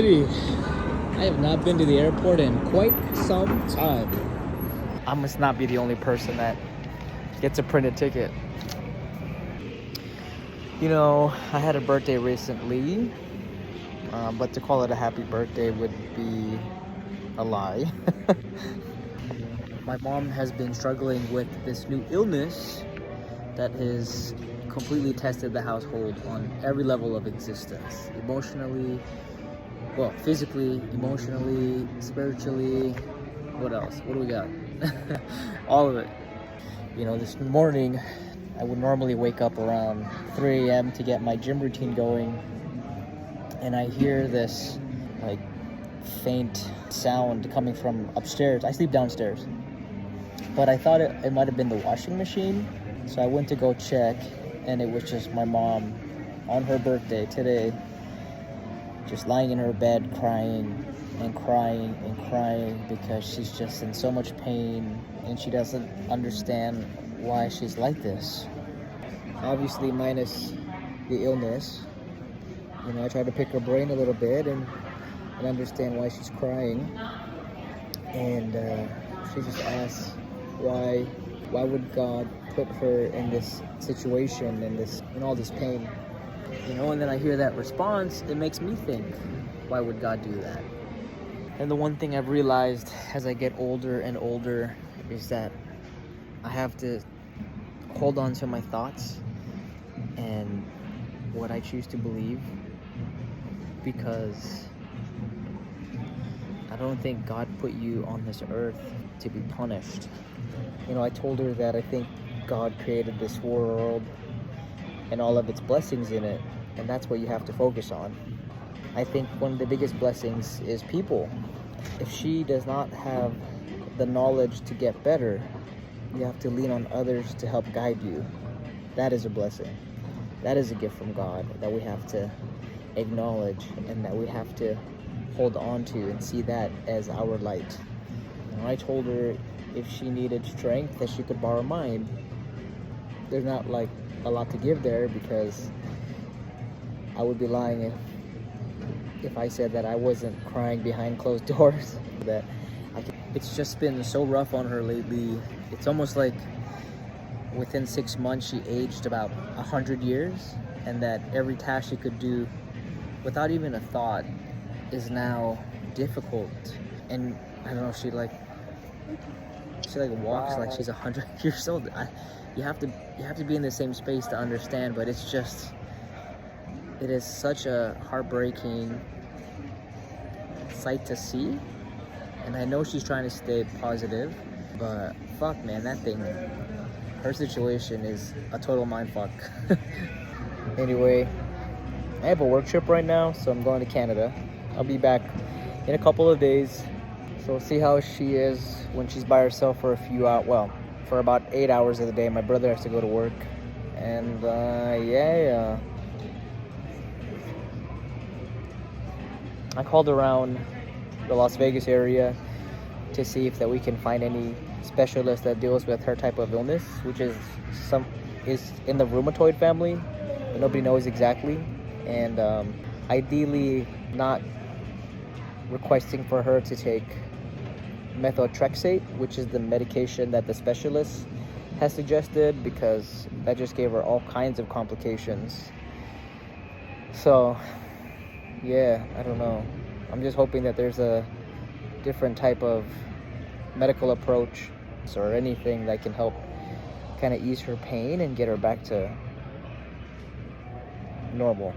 Alrighty. I have not been to the airport in quite some time. I must not be the only person that gets a printed ticket. You know, I had a birthday recently, but to call it a happy birthday would be a lie. My mom has been struggling with this new illness that has completely tested the household on every level of existence. Emotionally, well, physically, emotionally, spiritually, what else? What do we got? All of it. You know, this morning, I would normally wake up around 3 a.m. to get my gym routine going, and I hear this, like, faint sound coming from upstairs. I sleep downstairs, but I thought it might have been the washing machine, so I went to go check, and it was just my mom on her birthday today, just lying in her bed crying and crying and crying because she's just in so much pain and she doesn't understand why she's like this. Obviously, minus the illness, you know, I tried to pick her brain a little bit and understand why she's crying, and she just asks why would God put her in this situation and in all this pain, you know. And then I hear that response, it makes me think, why would God do that? And the one thing I've realized as I get older and older is that I have to hold on to my thoughts and what I choose to believe, because I don't think God put you on this earth to be punished. You know, I told her that I think God created this world and all of its blessings in it, and that's what you have to focus on. I think one of the biggest blessings is people. If she does not have the knowledge to get better, you have to lean on others to help guide you. That is a blessing. That is a gift from God that we have to acknowledge and that we have to hold on to and see that as our light. And I told her if she needed strength, that she could borrow mine. There's not like a lot to give there, because I would be lying if I said that I wasn't crying behind closed doors. It's just been so rough on her lately. It's almost like within 6 months she aged about 100 years, and that every task she could do without even a thought is now difficult. And I don't know, she walks like she's 100 years old. You have to be in the same space to understand, but it is such a heartbreaking sight to see. And I know she's trying to stay positive, but fuck, man, her situation is a total mindfuck. Anyway, I have a work trip right now, so I'm going to Canada. I'll be back in a couple of days, so we'll see how she is when she's by herself for for about 8 hours of the day. My brother has to go to work, and I called around the Las Vegas area to see if that we can find any specialist that deals with her type of illness, which is in the rheumatoid family, but nobody knows exactly. And ideally not requesting for her to take methotrexate, which is the medication that the specialist has suggested, because that just gave her all kinds of complications. So yeah, I don't know. I'm just hoping that there's a different type of medical approach or anything that can help kind of ease her pain and get her back to normal.